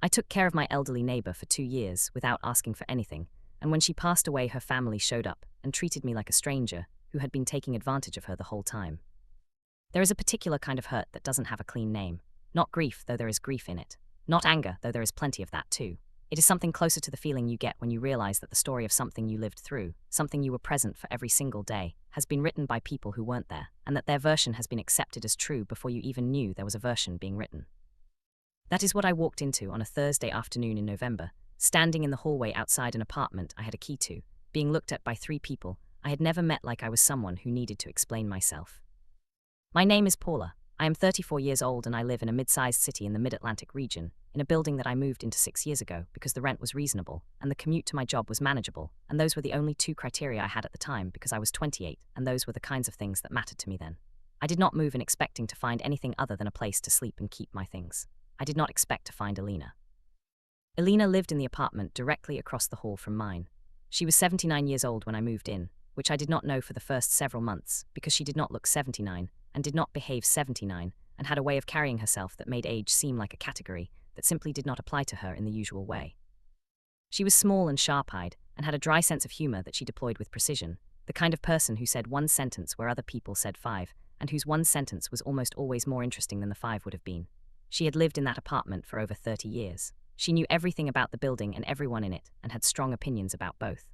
I took care of my elderly neighbor for 2 years without asking for anything, and when she passed away, her family showed up and treated me like a stranger who had been taking advantage of her the whole time. There is a particular kind of hurt that doesn't have a clean name. Not grief, though there is grief in it. Not anger, though there is plenty of that too. It is something closer to the feeling you get when you realize that the story of something you lived through, something you were present for every single day, has been written by people who weren't there, and that their version has been accepted as true before you even knew there was a version being written. That is what I walked into on a Thursday afternoon in November, standing in the hallway outside an apartment I had a key to, being looked at by 3 people I had never met, like I was someone who needed to explain myself. My name is Paula. I am 34 years old and I live in a mid-sized city in the Mid-Atlantic region, in a building that I moved into 6 years ago because the rent was reasonable and the commute to my job was manageable, and those were the only 2 criteria I had at the time because I was 28, and those were the kinds of things that mattered to me then. I did not move in expecting to find anything other than a place to sleep and keep my things. I did not expect to find Alina. Alina lived in the apartment directly across the hall from mine. She was 79 years old when I moved in, which I did not know for the first several months because she did not look 79 and did not behave 79 and had a way of carrying herself that made age seem like a category that simply did not apply to her in the usual way. She was small and sharp-eyed and had a dry sense of humor that she deployed with precision, the kind of person who said one sentence where other people said 5, and whose one sentence was almost always more interesting than the 5 would have been. She had lived in that apartment for over 30 years. She knew everything about the building and everyone in it and had strong opinions about both.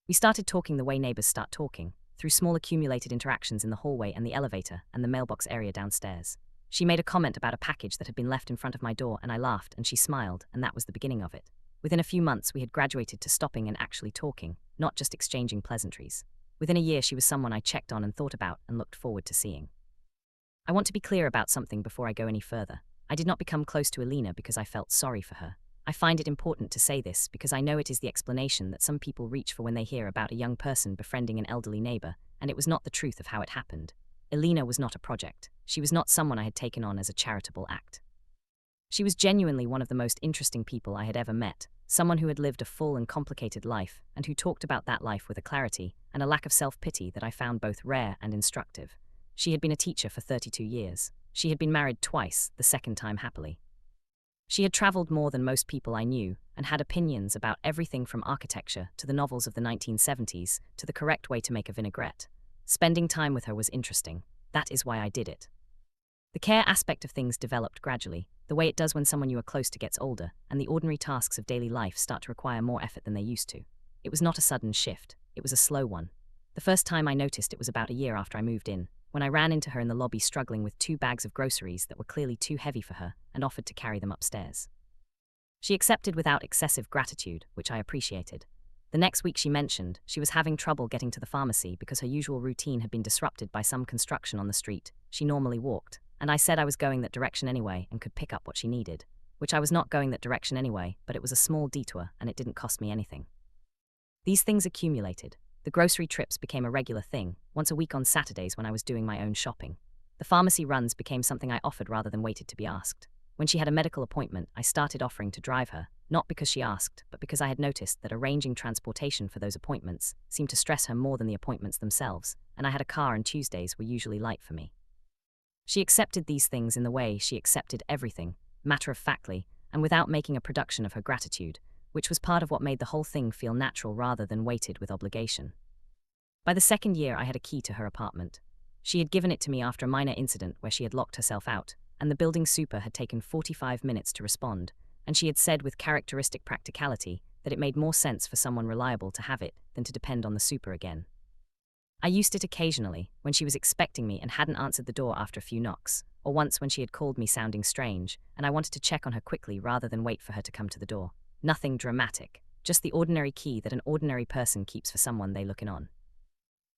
We started talking the way neighbors start talking, through small accumulated interactions in the hallway and the elevator and the mailbox area downstairs. She made a comment about a package that had been left in front of my door, and I laughed and she smiled, and that was the beginning of it. Within a few months we had graduated to stopping and actually talking, not just exchanging pleasantries. Within a year she was someone I checked on and thought about and looked forward to seeing. I want to be clear about something before I go any further. I did not become close to Alina because I felt sorry for her. I find it important to say this because I know it is the explanation that some people reach for when they hear about a young person befriending an elderly neighbor, and it was not the truth of how it happened. Alina was not a project. She was not someone I had taken on as a charitable act. She was genuinely one of the most interesting people I had ever met, someone who had lived a full and complicated life, and who talked about that life with a clarity and a lack of self-pity that I found both rare and instructive. She had been a teacher for 32 years. She had been married twice, the second time happily. She had traveled more than most people I knew and had opinions about everything from architecture to the novels of the 1970s to the correct way to make a vinaigrette. Spending time with her was interesting. That is why I did it. The care aspect of things developed gradually, the way it does when someone you are close to gets older, and the ordinary tasks of daily life start to require more effort than they used to. It was not a sudden shift. It was a slow one. The first time I noticed it was about a year after I moved in, when I ran into her in the lobby struggling with 2 bags of groceries that were clearly too heavy for her and offered to carry them upstairs. She accepted without excessive gratitude, which I appreciated. The next week she mentioned she was having trouble getting to the pharmacy because her usual routine had been disrupted by some construction on the street she normally walked, and I said I was going that direction anyway and could pick up what she needed, which I was not going that direction anyway, but it was a small detour and it didn't cost me anything. These things accumulated. The grocery trips became a regular thing, once a week on Saturdays when I was doing my own shopping. The pharmacy runs became something I offered rather than waited to be asked. When she had a medical appointment, I started offering to drive her, not because she asked, but because I had noticed that arranging transportation for those appointments seemed to stress her more than the appointments themselves, and I had a car and Tuesdays were usually light for me. She accepted these things in the way she accepted everything, matter-of-factly, and without making a production of her gratitude, which was part of what made the whole thing feel natural rather than weighted with obligation. By the second year I had a key to her apartment. She had given it to me after a minor incident where she had locked herself out, and the building super had taken 45 minutes to respond, and she had said with characteristic practicality that it made more sense for someone reliable to have it than to depend on the super again. I used it occasionally, when she was expecting me and hadn't answered the door after a few knocks, or once when she had called me sounding strange, and I wanted to check on her quickly rather than wait for her to come to the door. Nothing dramatic, just the ordinary key that an ordinary person keeps for someone they look in on.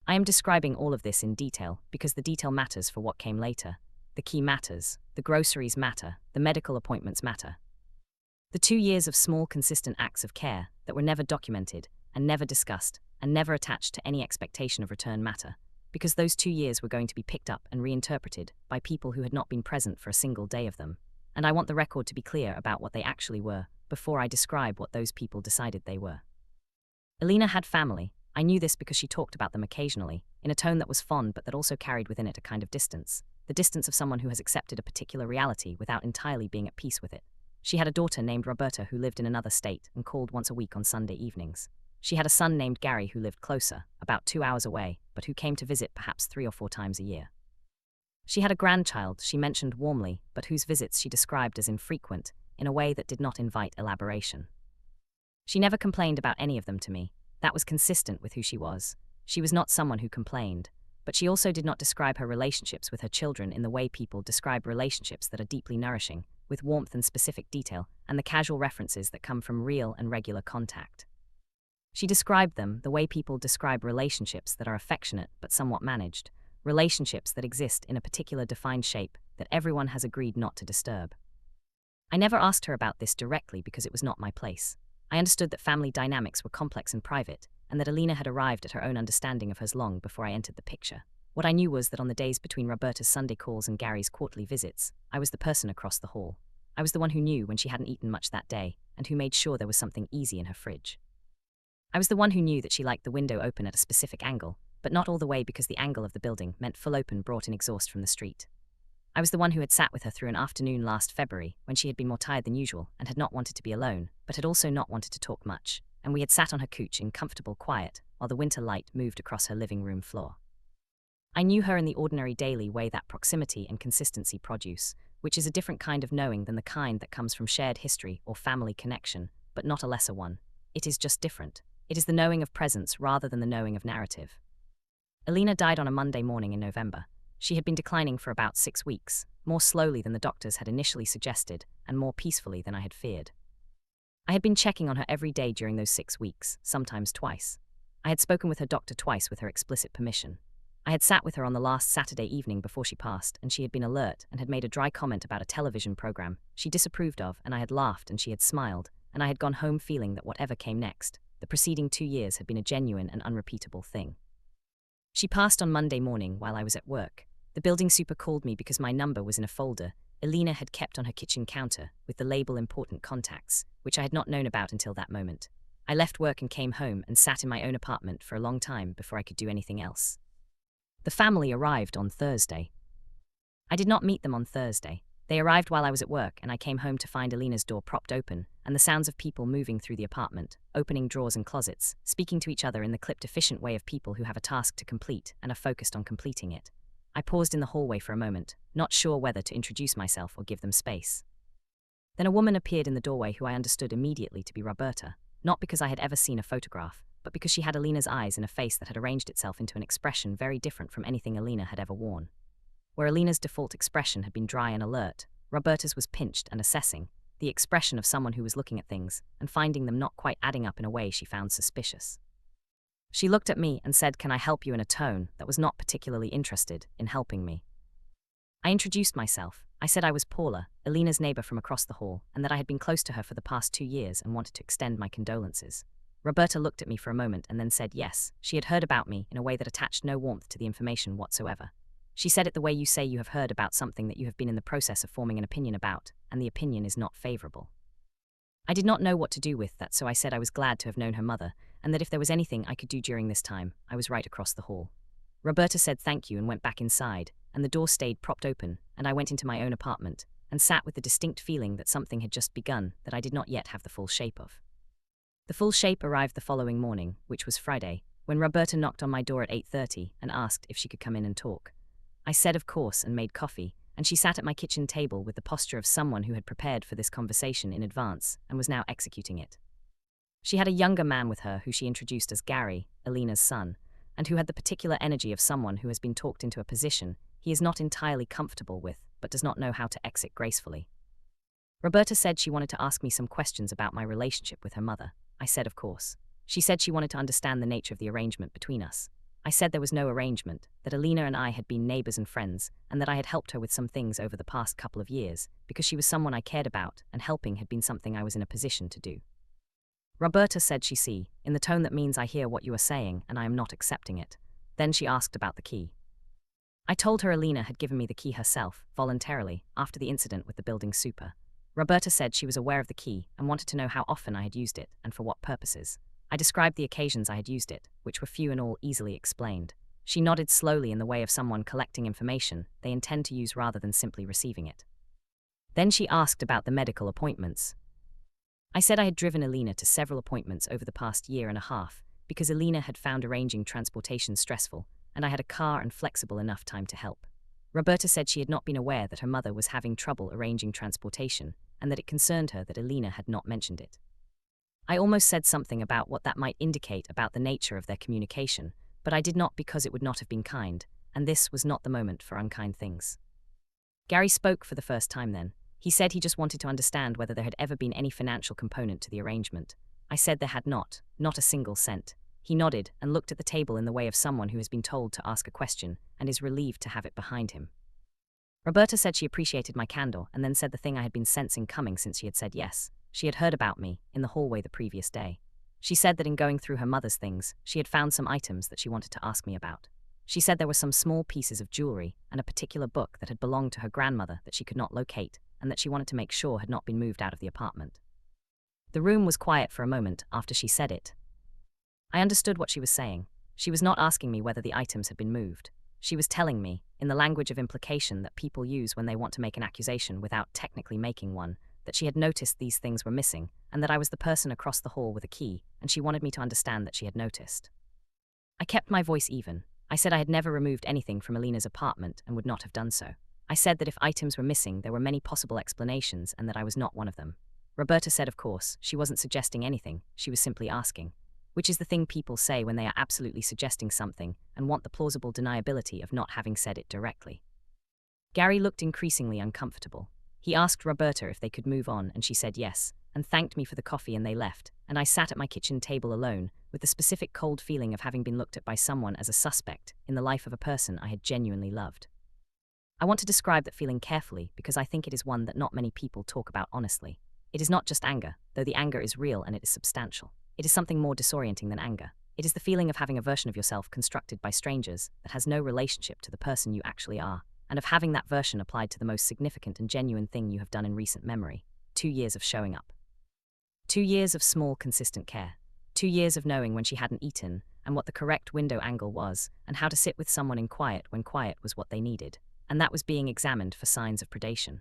I am describing all of this in detail because the detail matters for what came later. The key matters, the groceries matter, the medical appointments matter. The 2 years of small, consistent acts of care that were never documented and never discussed and never attached to any expectation of return matter, because those 2 years were going to be picked up and reinterpreted by people who had not been present for a single day of them, and I want the record to be clear about what they actually were before I describe what those people decided they were. Alina had family. I knew this because she talked about them occasionally, in a tone that was fond but that also carried within it a kind of distance, the distance of someone who has accepted a particular reality without entirely being at peace with it. She had a daughter named Roberta who lived in another state and called once a week on Sunday evenings. She had a son named Gary who lived closer, about 2 hours away, but who came to visit perhaps 3 or 4 times a year. She had a grandchild she mentioned warmly, but whose visits she described as infrequent, in a way that did not invite elaboration. She never complained about any of them to me. That was consistent with who she was. She was not someone who complained, but she also did not describe her relationships with her children in the way people describe relationships that are deeply nourishing, with warmth and specific detail, and the casual references that come from real and regular contact. She described them the way people describe relationships that are affectionate but somewhat managed, relationships that exist in a particular defined shape that everyone has agreed not to disturb. I never asked her about this directly because it was not my place. I understood that family dynamics were complex and private, and that Alina had arrived at her own understanding of hers long before I entered the picture. What I knew was that on the days between Roberta's Sunday calls and Gary's quarterly visits, I was the person across the hall. I was the one who knew when she hadn't eaten much that day, and who made sure there was something easy in her fridge. I was the one who knew that she liked the window open at a specific angle, but not all the way because the angle of the building meant full open brought in exhaust from the street. I was the one who had sat with her through an afternoon last February when she had been more tired than usual and had not wanted to be alone, but had also not wanted to talk much, and we had sat on her couch in comfortable quiet while the winter light moved across her living room floor. I knew her in the ordinary daily way that proximity and consistency produce, which is a different kind of knowing than the kind that comes from shared history or family connection, but not a lesser one. It is just different. It is the knowing of presence rather than the knowing of narrative. Alina died on a Monday morning in November. She had been declining for about 6 weeks, more slowly than the doctors had initially suggested, and more peacefully than I had feared. I had been checking on her every day during those 6 weeks, sometimes twice. I had spoken with her doctor twice with her explicit permission. I had sat with her on the last Saturday evening before she passed, and she had been alert and had made a dry comment about a television program she disapproved of, and I had laughed and she had smiled, and I had gone home feeling that whatever came next, the preceding 2 years had been a genuine and unrepeatable thing. She passed on Monday morning while I was at work. The building super called me because my number was in a folder Alina had kept on her kitchen counter with the label Important Contacts, which I had not known about until that moment. I left work and came home and sat in my own apartment for a long time before I could do anything else. The family arrived on Thursday. I did not meet them on Thursday. They arrived while I was at work, and I came home to find Alina's door propped open, and the sounds of people moving through the apartment, opening drawers and closets, speaking to each other in the clipped, efficient way of people who have a task to complete and are focused on completing it. I paused in the hallway for a moment, not sure whether to introduce myself or give them space. Then a woman appeared in the doorway who I understood immediately to be Roberta, not because I had ever seen a photograph, but because she had Alina's eyes in a face that had arranged itself into an expression very different from anything Alina had ever worn. Where Alina's default expression had been dry and alert, Roberta's was pinched and assessing, the expression of someone who was looking at things and finding them not quite adding up in a way she found suspicious. She looked at me and said, "Can I help you?" in a tone that was not particularly interested in helping me. I introduced myself. I said I was Paula, Alina's neighbor from across the hall, and that I had been close to her for the past 2 years and wanted to extend my condolences. Roberta looked at me for a moment and then said yes, she had heard about me in a way that attached no warmth to the information whatsoever. She said it the way you say you have heard about something that you have been in the process of forming an opinion about, and the opinion is not favorable. I did not know what to do with that, so I said I was glad to have known her mother, and that if there was anything I could do during this time, I was right across the hall. Roberta said thank you and went back inside, and the door stayed propped open, and I went into my own apartment, and sat with the distinct feeling that something had just begun that I did not yet have the full shape of. The full shape arrived the following morning, which was Friday, when Roberta knocked on my door at 8:30 and asked if she could come in and talk. I said of course and made coffee, and she sat at my kitchen table with the posture of someone who had prepared for this conversation in advance and was now executing it. She had a younger man with her who she introduced as Gary, Alina's son, and who had the particular energy of someone who has been talked into a position he is not entirely comfortable with but does not know how to exit gracefully. Roberta said she wanted to ask me some questions about my relationship with her mother. I said of course. She said she wanted to understand the nature of the arrangement between us. I said there was no arrangement, that Alina and I had been neighbors and friends, and that I had helped her with some things over the past couple of years, because she was someone I cared about, and helping had been something I was in a position to do. Roberta said she see, in the tone that means I hear what you are saying and I am not accepting it. Then she asked about the key. I told her Alina had given me the key herself, voluntarily, after the incident with the building super. Roberta said she was aware of the key and wanted to know how often I had used it and for what purposes. I described the occasions I had used it, which were few and all easily explained. She nodded slowly in the way of someone collecting information they intend to use rather than simply receiving it. Then she asked about the medical appointments. I said I had driven Alina to several appointments over the past year and a half because Alina had found arranging transportation stressful, and I had a car and flexible enough time to help. Roberta said she had not been aware that her mother was having trouble arranging transportation and that it concerned her that Alina had not mentioned it. I almost said something about what that might indicate about the nature of their communication, but I did not because it would not have been kind, and this was not the moment for unkind things. Gary spoke for the first time then. He said he just wanted to understand whether there had ever been any financial component to the arrangement. I said there had not a single cent. He nodded and looked at the table in the way of someone who has been told to ask a question and is relieved to have it behind him. Roberta said she appreciated my candor and then said the thing I had been sensing coming since she had said yes. She had heard about me in the hallway the previous day. She said that in going through her mother's things, she had found some items that she wanted to ask me about. She said there were some small pieces of jewelry and a particular book that had belonged to her grandmother that she could not locate and that she wanted to make sure had not been moved out of the apartment. The room was quiet for a moment after she said it. I understood what she was saying. She was not asking me whether the items had been moved. She was telling me, in the language of implication that people use when they want to make an accusation without technically making one, that she had noticed these things were missing, and that I was the person across the hall with a key, and she wanted me to understand that she had noticed. I kept my voice even. I said I had never removed anything from Alina's apartment and would not have done so. I said that if items were missing, there were many possible explanations and that I was not one of them. Roberta said, of course, she wasn't suggesting anything, she was simply asking. Which is the thing people say when they are absolutely suggesting something and want the plausible deniability of not having said it directly. Gary looked increasingly uncomfortable. He asked Roberta if they could move on, and she said yes, and thanked me for the coffee, and they left, and I sat at my kitchen table alone, with the specific cold feeling of having been looked at by someone as a suspect in the life of a person I had genuinely loved. I want to describe that feeling carefully because I think it is one that not many people talk about honestly. It is not just anger, though the anger is real and it is substantial. It is something more disorienting than anger. It is the feeling of having a version of yourself constructed by strangers that has no relationship to the person you actually are, and of having that version applied to the most significant and genuine thing you have done in recent memory. 2 years of showing up. 2 years of small, consistent care. 2 years of knowing when she hadn't eaten, and what the correct window angle was, and how to sit with someone in quiet when quiet was what they needed, and that was being examined for signs of predation.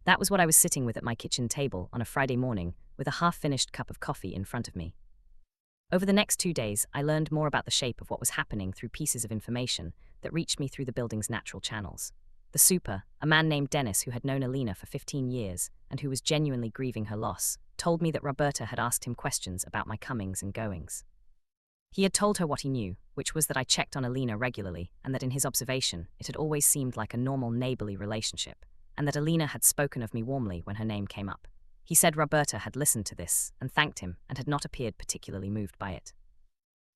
That was what I was sitting with at my kitchen table on a Friday morning, with a half-finished cup of coffee in front of me. Over the next 2 days, I learned more about the shape of what was happening through pieces of information that reached me through the building's natural channels. The super, a man named Dennis who had known Alina for 15 years and who was genuinely grieving her loss, told me that Roberta had asked him questions about my comings and goings. He had told her what he knew, which was that I checked on Alina regularly and that in his observation it had always seemed like a normal neighborly relationship, and that Alina had spoken of me warmly when her name came up. He said Roberta had listened to this and thanked him and had not appeared particularly moved by it.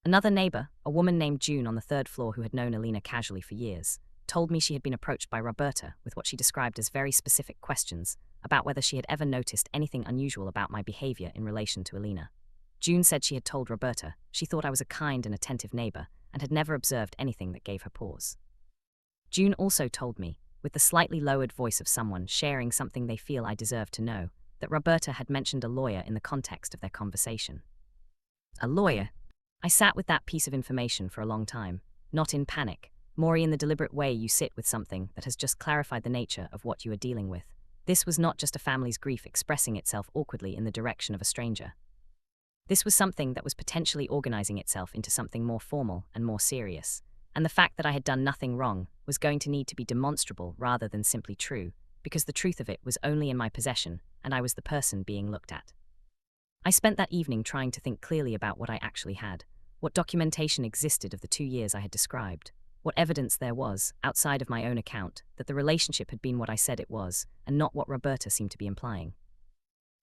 Another neighbor, a woman named June on the 3rd floor who had known Alina casually for years, told me she had been approached by Roberta with what she described as very specific questions about whether she had ever noticed anything unusual about my behavior in relation to Alina. June said she had told Roberta she thought I was a kind and attentive neighbor and had never observed anything that gave her pause. June also told me, with the slightly lowered voice of someone sharing something they feel I deserve to know, that Roberta had mentioned a lawyer in the context of their conversation. A lawyer? I sat with that piece of information for a long time, not in panic, more in the deliberate way you sit with something that has just clarified the nature of what you are dealing with. This was not just a family's grief expressing itself awkwardly in the direction of a stranger. This was something that was potentially organizing itself into something more formal and more serious, and the fact that I had done nothing wrong was going to need to be demonstrable rather than simply true, because the truth of it was only in my possession, and I was the person being looked at. I spent that evening trying to think clearly about what I actually had, what documentation existed of the 2 years I had described, what evidence there was, outside of my own account, that the relationship had been what I said it was, and not what Roberta seemed to be implying.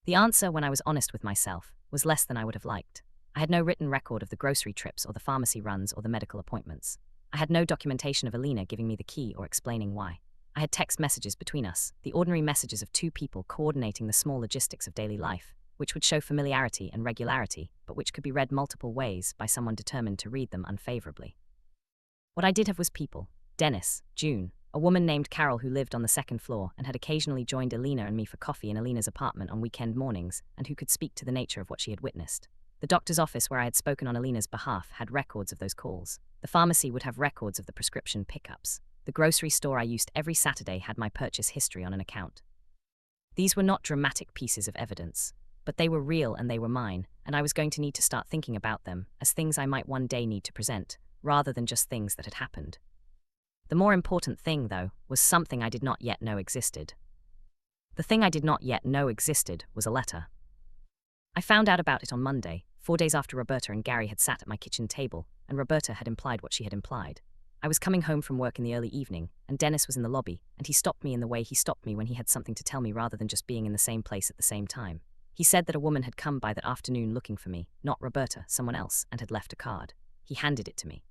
The answer, when I was honest with myself, was less than I would have liked. I had no written record of the grocery trips or the pharmacy runs or the medical appointments. I had no documentation of Alina giving me the key or explaining why. I had text messages between us, the ordinary messages of 2 people coordinating the small logistics of daily life, which would show familiarity and regularity, but which could be read multiple ways by someone determined to read them unfavorably. What I did have was people: Dennis, June, a woman named Carol who lived on the 2nd floor and had occasionally joined Alina and me for coffee in Alina's apartment on weekend mornings, and who could speak to the nature of what she had witnessed. The doctor's office where I had spoken on Alina's behalf had records of those calls. The pharmacy would have records of the prescription pickups. The grocery store I used every Saturday had my purchase history on an account. These were not dramatic pieces of evidence, but they were real and they were mine, and I was going to need to start thinking about them as things I might one day need to present, rather than just things that had happened. The more important thing, though, was something I did not yet know existed. The thing I did not yet know existed was a letter. I found out about it on Monday, 4 days after Roberta and Gary had sat at my kitchen table, and Roberta had implied what she had implied. I was coming home from work in the early evening, and Dennis was in the lobby, and he stopped me in the way he stopped me when he had something to tell me rather than just being in the same place at the same time. He said that a woman had come by that afternoon looking for me, not Roberta, someone else, and had left a card. He handed it to me.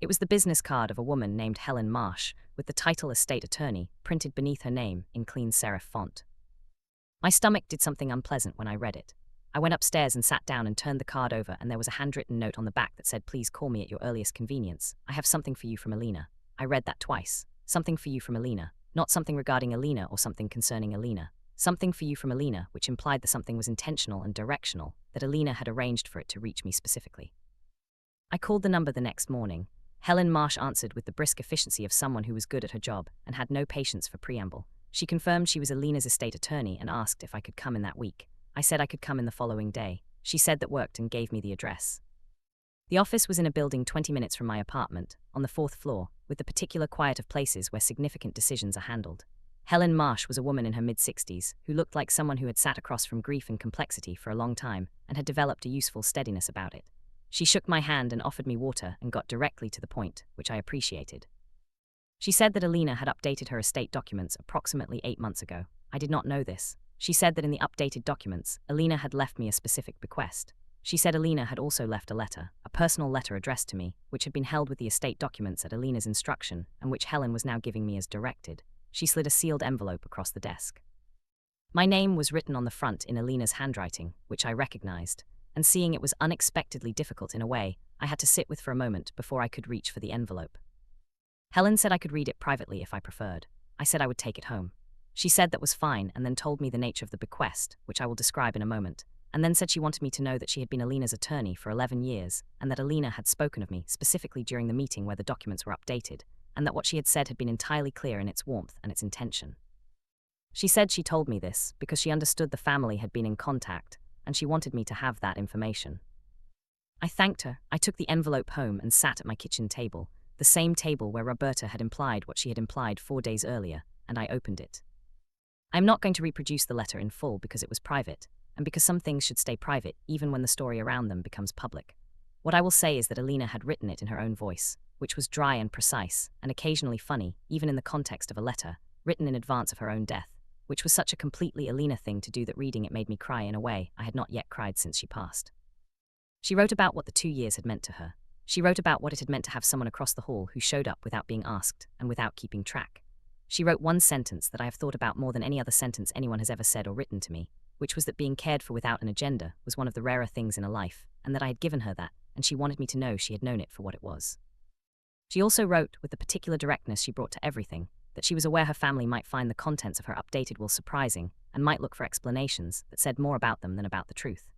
It was the business card of a woman named Helen Marsh, with the title Estate Attorney printed beneath her name in clean serif font. My stomach did something unpleasant when I read it. I went upstairs and sat down and turned the card over, and there was a handwritten note on the back that said, "Please call me at your earliest convenience. I have something for you from Alina." I read that twice. Something for you from Alina. Not something regarding Alina or something concerning Alina. Something for you from Alina, which implied that something was intentional and directional, that Alina had arranged for it to reach me specifically. I called the number the next morning. Helen Marsh answered with the brisk efficiency of someone who was good at her job and had no patience for preamble. She confirmed she was Alina's estate attorney and asked if I could come in that week. I said I could come in the following day. She said that worked and gave me the address. The office was in a building 20 minutes from my apartment, on the 4th floor, with the particular quiet of places where significant decisions are handled. Helen Marsh was a woman in her mid-60s who looked like someone who had sat across from grief and complexity for a long time and had developed a useful steadiness about it. She shook my hand and offered me water and got directly to the point, which I appreciated. She said that Alina had updated her estate documents approximately 8 months ago. I did not know this. She said that in the updated documents, Alina had left me a specific bequest. She said Alina had also left a letter, a personal letter addressed to me, which had been held with the estate documents at Alina's instruction and which Helen was now giving me as directed. She slid a sealed envelope across the desk. My name was written on the front in Alina's handwriting, which I recognized, and seeing it was unexpectedly difficult in a way, I had to sit with for a moment before I could reach for the envelope. Helen said I could read it privately if I preferred. I said I would take it home. She said that was fine and then told me the nature of the bequest, which I will describe in a moment, and then said she wanted me to know that she had been Alina's attorney for 11 years and that Alina had spoken of me specifically during the meeting where the documents were updated, and that what she had said had been entirely clear in its warmth and its intention. She said she told me this because she understood the family had been in contact, and she wanted me to have that information. I thanked her. I took the envelope home and sat at my kitchen table, the same table where Roberta had implied what she had implied 4 days earlier, and I opened it. I am not going to reproduce the letter in full because it was private, and because some things should stay private even when the story around them becomes public. What I will say is that Alina had written it in her own voice, which was dry and precise, and occasionally funny, even in the context of a letter, written in advance of her own death, which was such a completely Alina thing to do that reading it made me cry in a way I had not yet cried since she passed. She wrote about what the 2 years had meant to her. She wrote about what it had meant to have someone across the hall who showed up without being asked and without keeping track. She wrote one sentence that I have thought about more than any other sentence anyone has ever said or written to me, which was that being cared for without an agenda was one of the rarer things in a life, and that I had given her that, and she wanted me to know she had known it for what it was. She also wrote, with the particular directness she brought to everything, that she was aware her family might find the contents of her updated will surprising and might look for explanations that said more about them than about the truth.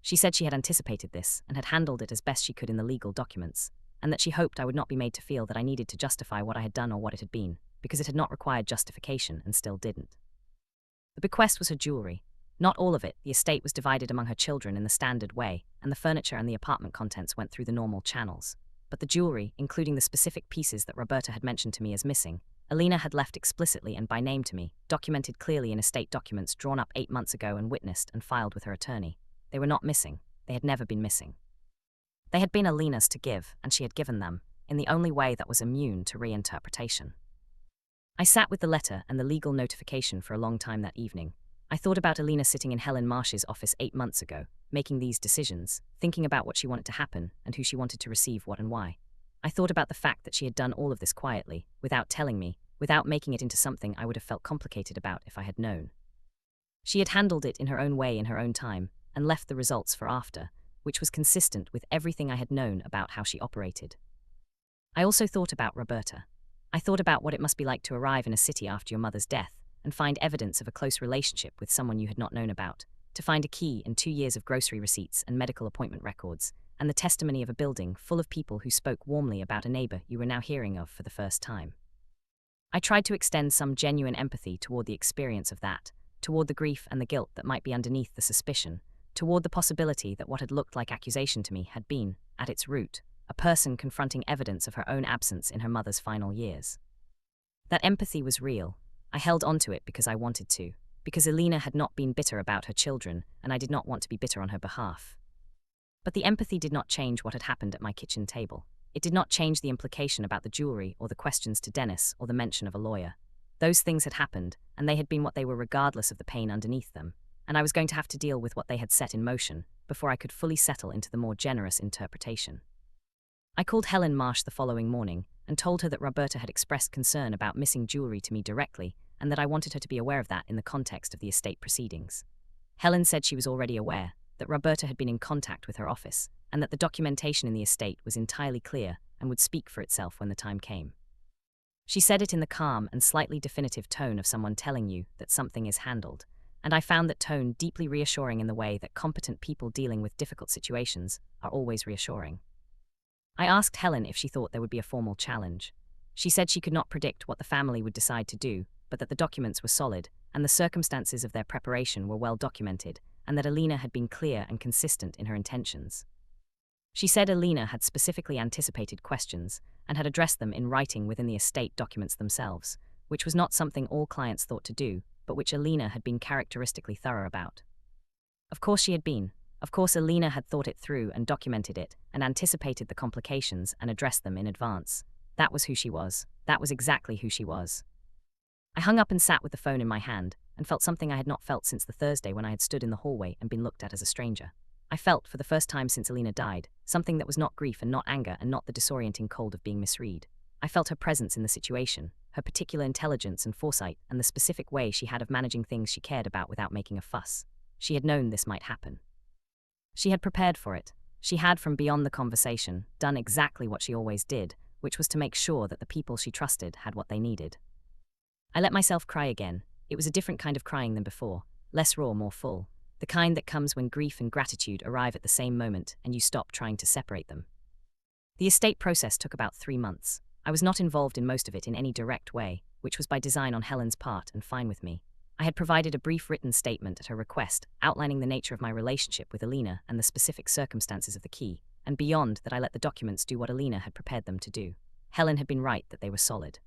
She said she had anticipated this and had handled it as best she could in the legal documents, and that she hoped I would not be made to feel that I needed to justify what I had done or what it had been, because it had not required justification and still didn't. The bequest was her jewelry. Not all of it. The estate was divided among her children in the standard way, and the furniture and the apartment contents went through the normal channels. But the jewelry, including the specific pieces that Roberta had mentioned to me as missing, Alina had left explicitly and by name to me, documented clearly in estate documents drawn up 8 months ago and witnessed and filed with her attorney. They were not missing. They had never been missing. They had been Alina's to give, and she had given them, in the only way that was immune to reinterpretation. I sat with the letter and the legal notification for a long time that evening. I thought about Alina sitting in Helen Marsh's office 8 months ago, making these decisions, thinking about what she wanted to happen and who she wanted to receive what and why. I thought about the fact that she had done all of this quietly, without telling me, without making it into something I would have felt complicated about if I had known. She had handled it in her own way in her own time, and left the results for after, which was consistent with everything I had known about how she operated. I also thought about Roberta. I thought about what it must be like to arrive in a city after your mother's death and find evidence of a close relationship with someone you had not known about, to find a key in 2 years of grocery receipts and medical appointment records, and the testimony of a building full of people who spoke warmly about a neighbor you were now hearing of for the first time. I tried to extend some genuine empathy toward the experience of that, toward the grief and the guilt that might be underneath the suspicion, toward the possibility that what had looked like accusation to me had been, at its root, a person confronting evidence of her own absence in her mother's final years. That empathy was real. I held onto it because I wanted to, because Alina had not been bitter about her children, and I did not want to be bitter on her behalf. But the empathy did not change what had happened at my kitchen table. It did not change the implication about the jewelry or the questions to Dennis or the mention of a lawyer. Those things had happened, and they had been what they were regardless of the pain underneath them, and I was going to have to deal with what they had set in motion before I could fully settle into the more generous interpretation. I called Helen Marsh the following morning and told her that Roberta had expressed concern about missing jewelry to me directly, and that I wanted her to be aware of that in the context of the estate proceedings. Helen said she was already aware, that Roberta had been in contact with her office, and that the documentation in the estate was entirely clear and would speak for itself when the time came. She said it in the calm and slightly definitive tone of someone telling you that something is handled, and I found that tone deeply reassuring in the way that competent people dealing with difficult situations are always reassuring. I asked Helen if she thought there would be a formal challenge. She said she could not predict what the family would decide to do, but that the documents were solid, and the circumstances of their preparation were well documented, and that Alina had been clear and consistent in her intentions. She said Alina had specifically anticipated questions and had addressed them in writing within the estate documents themselves, which was not something all clients thought to do, but which Alina had been characteristically thorough about. Of course she had been. Of course Alina had thought it through and documented it, and anticipated the complications and addressed them in advance. That was who she was. That was exactly who she was. I hung up and sat with the phone in my hand, and felt something I had not felt since the Thursday when I had stood in the hallway and been looked at as a stranger. I felt, for the first time since Alina died, something that was not grief and not anger and not the disorienting cold of being misread. I felt her presence in the situation, her particular intelligence and foresight, and the specific way she had of managing things she cared about without making a fuss. She had known this might happen. She had prepared for it. She had, from beyond the conversation, done exactly what she always did, which was to make sure that the people she trusted had what they needed. I let myself cry again. It was a different kind of crying than before, less raw, more full, the kind that comes when grief and gratitude arrive at the same moment and you stop trying to separate them. The estate process took about 3 months. I was not involved in most of it in any direct way, which was by design on Helen's part and fine with me. I had provided a brief written statement at her request, outlining the nature of my relationship with Alina and the specific circumstances of the key, and beyond that I let the documents do what Alina had prepared them to do. Helen had been right that they were solid.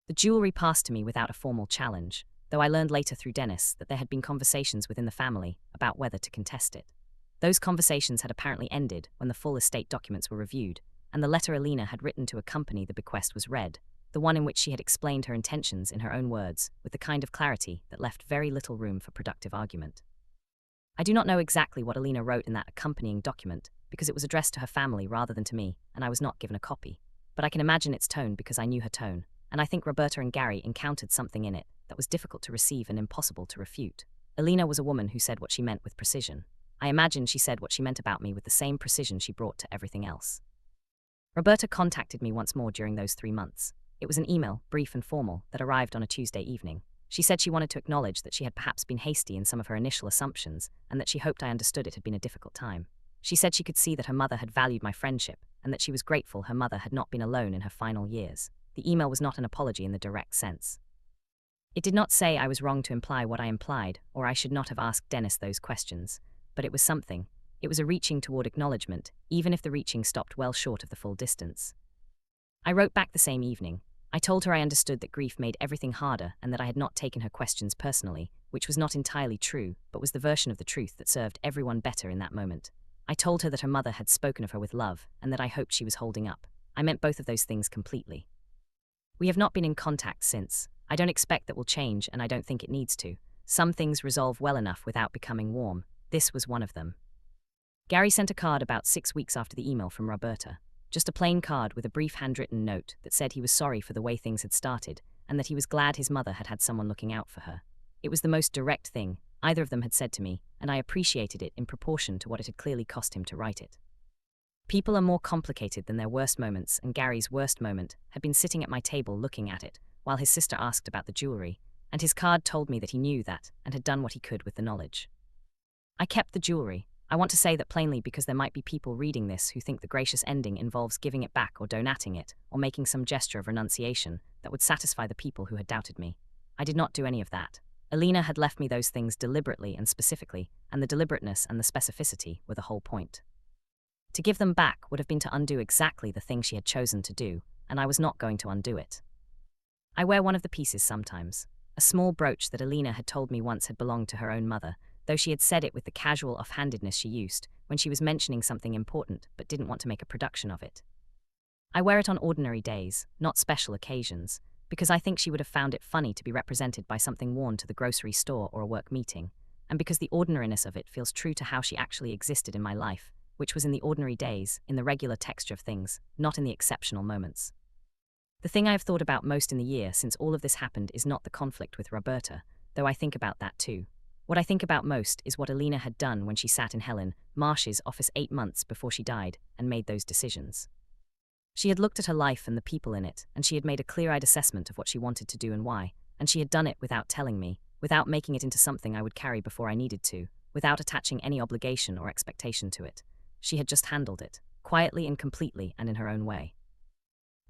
The jewelry passed to me without a formal challenge, though I learned later through Dennis that there had been conversations within the family about whether to contest it. Those conversations had apparently ended when the full estate documents were reviewed, and the letter Alina had written to accompany the bequest was read, the one in which she had explained her intentions in her own words, with the kind of clarity that left very little room for productive argument. I do not know exactly what Alina wrote in that accompanying document, because it was addressed to her family rather than to me, and I was not given a copy. But I can imagine its tone because I knew her tone, and I think Roberta and Gary encountered something in it that was difficult to receive and impossible to refute. Alina was a woman who said what she meant with precision. I imagine she said what she meant about me with the same precision she brought to everything else. Roberta contacted me once more during those 3 months. It was an email, brief and formal, that arrived on a Tuesday evening. She said she wanted to acknowledge that she had perhaps been hasty in some of her initial assumptions, and that she hoped I understood it had been a difficult time. She said she could see that her mother had valued my friendship, and that she was grateful her mother had not been alone in her final years. The email was not an apology in the direct sense. It did not say I was wrong to imply what I implied, or I should not have asked Dennis those questions, but it was something. It was a reaching toward acknowledgement, even if the reaching stopped well short of the full distance. I wrote back the same evening. I told her I understood that grief made everything harder and that I had not taken her questions personally, which was not entirely true, but was the version of the truth that served everyone better in that moment. I told her that her mother had spoken of her with love and that I hoped she was holding up. I meant both of those things completely. We have not been in contact since. I don't expect that will change, and I don't think it needs to. Some things resolve well enough without becoming warm. This was one of them. Gary sent a card about 6 weeks after the email from Roberta. Just a plain card with a brief handwritten note that said he was sorry for the way things had started, and that he was glad his mother had had someone looking out for her. It was the most direct thing either of them had said to me, and I appreciated it in proportion to what it had clearly cost him to write it. People are more complicated than their worst moments, and Gary's worst moment had been sitting at my table looking at it, while his sister asked about the jewelry, and his card told me that he knew that, and had done what he could with the knowledge. I kept the jewelry. I want to say that plainly because there might be people reading this who think the gracious ending involves giving it back or donating it, or making some gesture of renunciation that would satisfy the people who had doubted me. I did not do any of that. Alina had left me those things deliberately and specifically, and the deliberateness and the specificity were the whole point. To give them back would have been to undo exactly the thing she had chosen to do, and I was not going to undo it. I wear one of the pieces sometimes, a small brooch that Alina had told me once had belonged to her own mother, though she had said it with the casual offhandedness she used when she was mentioning something important but didn't want to make a production of it. I wear it on ordinary days, not special occasions, because I think she would have found it funny to be represented by something worn to the grocery store or a work meeting, and because the ordinariness of it feels true to how she actually existed in my life, which was in the ordinary days, in the regular texture of things, not in the exceptional moments. The thing I have thought about most in the year since all of this happened is not the conflict with Roberta, though I think about that too. What I think about most is what Alina had done when she sat in Helen Marsh's office 8 months before she died and made those decisions. She had looked at her life and the people in it, and she had made a clear-eyed assessment of what she wanted to do and why, and she had done it without telling me, without making it into something I would carry before I needed to, without attaching any obligation or expectation to it. She had just handled it, quietly and completely and in her own way.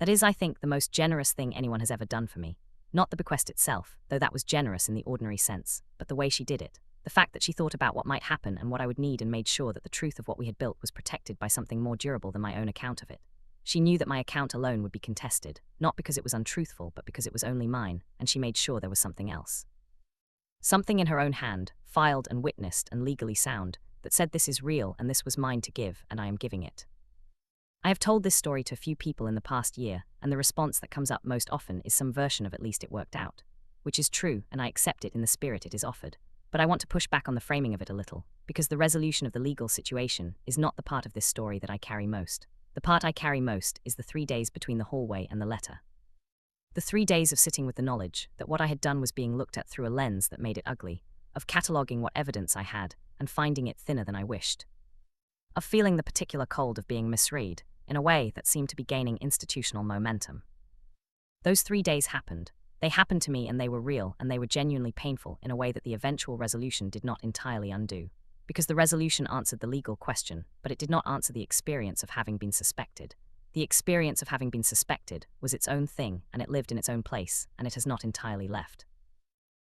That is, I think, the most generous thing anyone has ever done for me. Not the bequest itself, though that was generous in the ordinary sense, but the way she did it. The fact that she thought about what might happen and what I would need and made sure that the truth of what we had built was protected by something more durable than my own account of it. She knew that my account alone would be contested, not because it was untruthful, but because it was only mine, and she made sure there was something else. Something in her own hand, filed and witnessed and legally sound, that said this is real and this was mine to give, and I am giving it. I have told this story to a few people in the past year, and the response that comes up most often is some version of "at least it worked out," which is true, and I accept it in the spirit it is offered. But I want to push back on the framing of it a little, because the resolution of the legal situation is not the part of this story that I carry most. The part I carry most is the 3 days between the hallway and the letter. The 3 days of sitting with the knowledge that what I had done was being looked at through a lens that made it ugly, of cataloguing what evidence I had and finding it thinner than I wished, of feeling the particular cold of being misread in a way that seemed to be gaining institutional momentum. Those 3 days happened. They happened to me, and they were real, and they were genuinely painful in a way that the eventual resolution did not entirely undo. Because the resolution answered the legal question, but it did not answer the experience of having been suspected. The experience of having been suspected was its own thing, and it lived in its own place, and it has not entirely left.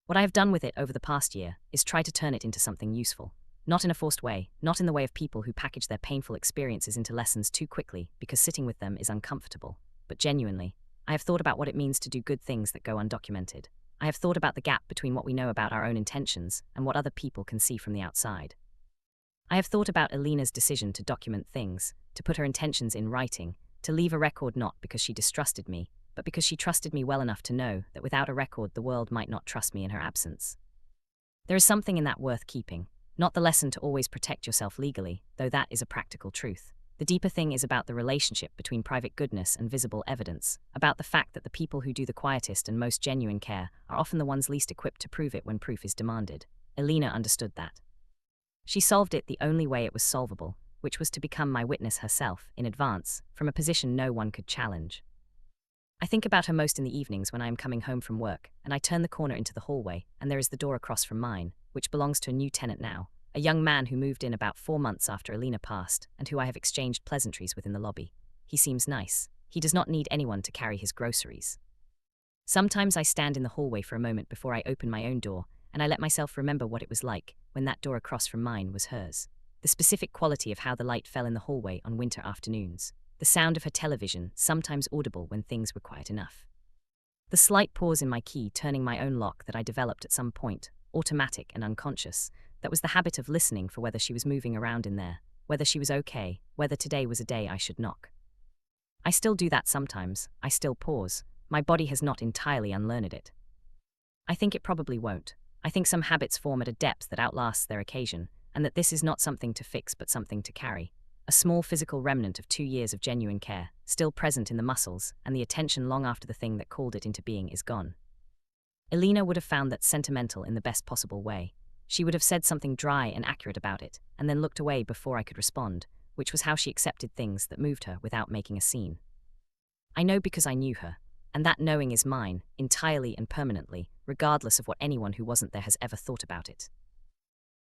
What I have done with it over the past year is try to turn it into something useful. Not in a forced way, not in the way of people who package their painful experiences into lessons too quickly because sitting with them is uncomfortable, but genuinely. I have thought about what it means to do good things that go undocumented. I have thought about the gap between what we know about our own intentions and what other people can see from the outside. I have thought about Alina's decision to document things, to put her intentions in writing, to leave a record not because she distrusted me, but because she trusted me well enough to know that without a record the world might not trust me in her absence. There is something in that worth keeping. Not the lesson to always protect yourself legally, though that is a practical truth. The deeper thing is about the relationship between private goodness and visible evidence, about the fact that the people who do the quietest and most genuine care are often the ones least equipped to prove it when proof is demanded. Alina understood that. She solved it the only way it was solvable, which was to become my witness herself, in advance, from a position no one could challenge. I think about her most in the evenings when I am coming home from work, and I turn the corner into the hallway, and there is the door across from mine, which belongs to a new tenant now, a young man who moved in about 4 months after Alina passed, and who I have exchanged pleasantries with in the lobby. He seems nice. He does not need anyone to carry his groceries. Sometimes I stand in the hallway for a moment before I open my own door, and I let myself remember what it was like when that door across from mine was hers. The specific quality of how the light fell in the hallway on winter afternoons. The sound of her television, sometimes audible when things were quiet enough. The slight pause in my key turning my own lock that I developed at some point, automatic and unconscious, that was the habit of listening for whether she was moving around in there, whether she was okay, whether today was a day I should knock. I still do that sometimes. I still pause. My body has not entirely unlearned it. I think it probably won't. I think some habits form at a depth that outlasts their occasion, and that this is not something to fix but something to carry. A small physical remnant of 2 years of genuine care, still present in the muscles and the attention long after the thing that called it into being is gone. Alina would have found that sentimental in the best possible way. She would have said something dry and accurate about it, and then looked away before I could respond, which was how she accepted things that moved her without making a scene. I know because I knew her, and that knowing is mine, entirely and permanently, regardless of what anyone who wasn't there has ever thought about it.